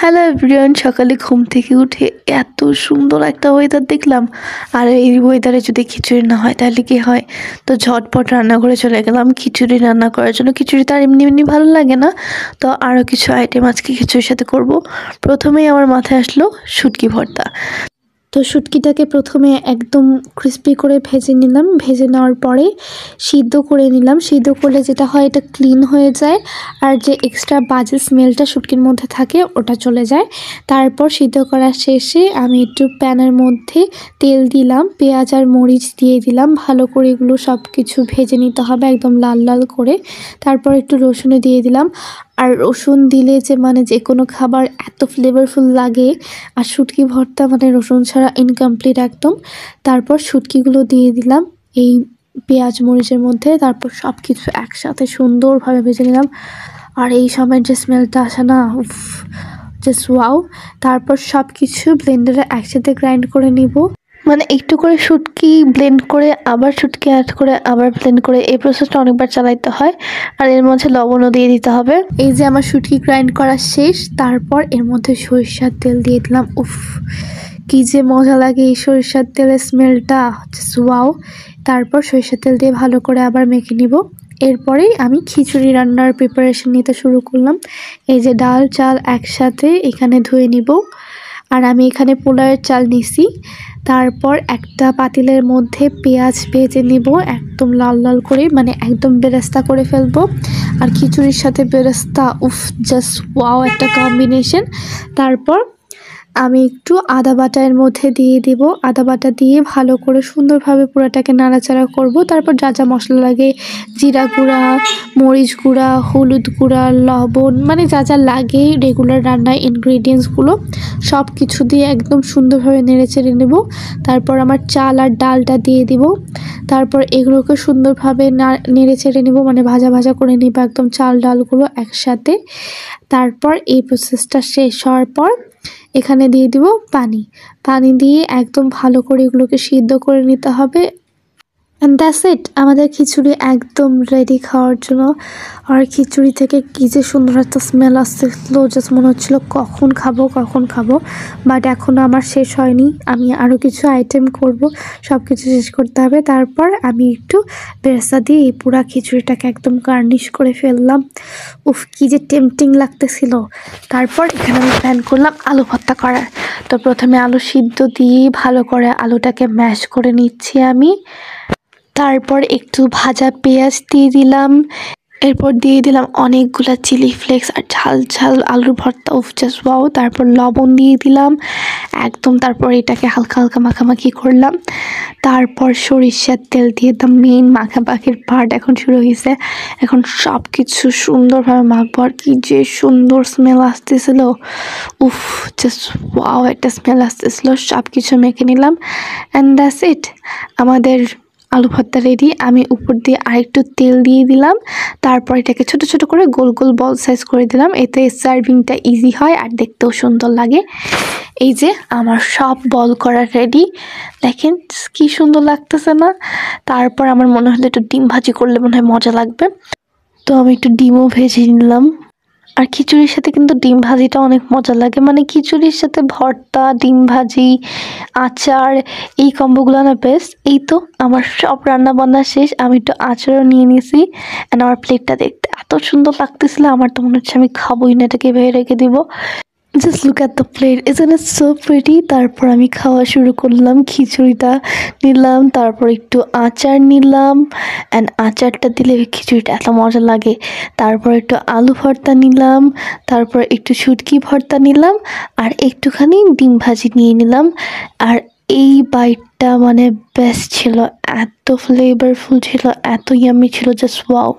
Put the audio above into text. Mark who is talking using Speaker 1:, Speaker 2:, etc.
Speaker 1: Hello everyone, সকালে ঘুম থেকে উঠে এত সুন্দর একটা ওয়েদার দেখলাম। আর এই ওয়েদারে যদি খিচুড়ি না হয় তাহলে কি হয়? তো ঝটপট রান্না করে চলে গেলাম খিচুড়ি রান্না করার জন্য। খিচুড়ি তো আর এমনি এমনি ভালো লাগে না, তো আরও কিছু আইটেম আজকে খিচুড়ির সাথে করব। প্রথমেই আমার মাথায় আসলো শুটকি ভর্তা। তো শুটকিটাকে প্রথমে একদম ক্রিস্পি করে ভেজে নিলাম। ভেজে নেওয়ার পরে সিদ্ধ করে নিলাম। সিদ্ধ করলে যেটা হয়, এটা ক্লিন হয়ে যায় আর যে এক্সট্রা বাজে স্মেলটা শুটকির মধ্যে থাকে ওটা চলে যায়। তারপর সিদ্ধ করা শেষে আমি একটু প্যানের মধ্যে তেল দিলাম, পেঁয়াজ আর মরিচ দিয়ে দিলাম। ভালো করে এগুলো সব কিছু ভেজে নিতে হবে একদম লাল লাল করে। তারপর একটু রসুনও দিয়ে দিলাম। আর রসুন দিলে যে কোনো খাবার এত ফ্লেভারফুল লাগে, আর শুটকি ভর্তা রসুন ছাড়া ইনকমপ্লিট একদম। তারপর শুটকিগুলো দিয়ে দিলাম এই পেঁয়াজ মরিচের মধ্যে। তারপর সব কিছু একসাথে সুন্দরভাবে ভেজে নিলাম। আর এই সময় যে স্মেলটা আসে না, উফ, জাস্ট ওয়াও। তারপর সব কিছু ব্লেন্ডারে একসাথে গ্রাইন্ড করে নিব। একটু করে শুটকি ব্লেন্ড করে আবার শুটকি অ্যাড করে আবার ব্লেন্ড করে, এই প্রসেসটা অনেকবার চালাইতে হয়। আর এর মধ্যে লবণও দিয়ে দিতে হবে। এই যে আমার শুটকি গ্রাইন্ড করা শেষ। তারপর এর মধ্যে সরিষার তেল দিয়ে দিলাম। উফ, কি যে মজা লাগে এই সরিষার তেলের স্মেলটা, জাস্ট ওয়াও। তারপর সরিষার তেল দিয়ে ভালো করে আবার মেখে নিব। এরপরেই আমি খিচুড়ি রান্নার প্রিপারেশন নিতে শুরু করলাম। এই যে ডাল চাল একসাথে এখানে ধুয়ে নিব। আর আমি এখানে পোলাওয়ের চাল নিছি। তারপর একটা পাতিলের মধ্যে পেঁয়াজ ভেজে নিব একদম লাল লাল করে, একদম বেরেস্তা করে ফেলবো। আর খিচুড়ির সাথে বেরেস্তা, উফ, জাস্ট ওয়াও একটা কম্বিনেশন। তারপর আমি একটু আদা বাটা এর মধ্যে দিয়ে দিব। আদা বাটা দিয়ে ভালো করে সুন্দরভাবে পুরোটাকে নাড়াচাড়া করব। তারপর যা যা মশলা লাগে, জিরা গুঁড়া, মরিচ গুঁড়া, হলুদ গুঁড়া, লবণ, যা যা লাগে রেগুলার রান্নায় ইনগ্রিডিয়েন্টসগুলো সব কিছু দিয়ে একদম সুন্দরভাবে নেড়েচেড়ে নেব। তারপর আমার চাল আর ডালটা দিয়ে দিব। তারপর এগুলোকে সুন্দরভাবে নেড়েচেড়ে নেব, ভাজা ভাজা করে নেব একদম চাল ডালগুলো একসাথে। তারপর এই প্রসেসটা শেষ হওয়ার পর এখানে দিয়ে দিব পানি দিয়ে একদম ভালো করে এগুলোকে সিদ্ধ করে নিতে হবে। অ্যান্ড দ্যাটস ইট, আমাদের খিচুড়ি একদম রেডি খাওয়ার জন্য। আর খিচুড়ি থেকে কী যে সুন্দর একটা স্মেল আসছিলো, জাস্ট মনে হচ্ছিলো কখন খাবো। বাট এখনও আমার শেষ হয়নি, আমি আরও কিছু আইটেম করব, সব কিছু শেষ করতে হবে। তারপর আমি একটু বেরেস্তা দিয়ে এই পুরা খিচুড়িটাকে একদম গার্নিশ করে ফেললাম। উফ, কী যে টেম্পটিং লাগতেছিল। তারপর এখানে আমি প্ল্যান করলাম আলু ভর্তা করার। তো প্রথমে আলু সিদ্ধ দিয়ে ভালো করে আলুটাকে ম্যাশ করে নিচ্ছি আমি। তারপর একটু ভাজা পেঁয়াজ দিয়ে দিলাম। এরপর দিয়ে দিলাম অনেকগুলা চিলি ফ্লেক্স আর ঝাল ঝাল আলুর ভর্তা, উফ, জাস্ট ওয়াও। তারপর লবণ দিয়ে দিলাম একদম। তারপর এটাকে হালকা হালকা মাখামাখি করলাম। তারপর সরিষার তেল দিয়ে দিলাম। মেইন মাখামাখির পার্ট এখন শুরু হয়েছে। এখন সব কিছু সুন্দরভাবে মাখবো। আর কি যে সুন্দর স্মেল আসতেছিল, উফ, জাস্ট ওয়াও একটা স্মেল আসতেছিল। সব কিছু মেখে নিলাম। অ্যান্ড দ্যাটস ইট, আমাদের আলু ভর্তা রেডি। আমি উপর দিয়ে আরেকটু তেল দিয়ে দিলাম। তারপর এটাকে ছোট ছোট করে গোল গোল বল সাইজ করে দিলাম। এতে সার্ভিংটা ইজি হয় আর দেখতেও সুন্দর লাগে। এই যে আমার সব বল করা রেডি, দেখেন কি সুন্দর লাগতেছে না? তারপর আমার মনে হলো একটু ডিম ভাজি করলে মনে হয় মজা লাগবে, তো আমি একটু ডিমও ভেজে নিলাম। আর খিচুড়ির সাথে কিন্তু ডিম ভাজিটা অনেক মজা লাগে, খিচুড়ির সাথে ভর্তা, ডিম ভাজি, আচার, এই কম্বোগুলো না বেস্ট। এই তো আমার সব রান্না বান্না শেষ। আমি একটু আচারও নিয়ে নিয়েছি। অ্যান্ড আমার প্লেটটা দেখতে এত সুন্দর লাগতেছিল, আমার তো মনে হচ্ছে আমি খাবোই না, এটাকে ভেবে রেখে দিব। Just look at the plate, isn't it so pretty. তারপর আমি খাওয়া শুরু করলাম। খিচুড়িটা নিলাম, তারপর একটু আচার নিলাম। অ্যান্ড আচারটা দিলে খিচুড়িটা এত মজা লাগে। তারপর একটু আলু ভর্তা নিলাম, তারপর একটু শুটকি ভর্তা নিলাম, আর একটুখানি ডিম ভাজি নিয়ে নিলাম। আর এই বাইটটা বেস্ট ছিল, এত ফ্লেভারফুল ছিল, এত ইয়ামি ছিল, জাস্ট ওয়াও।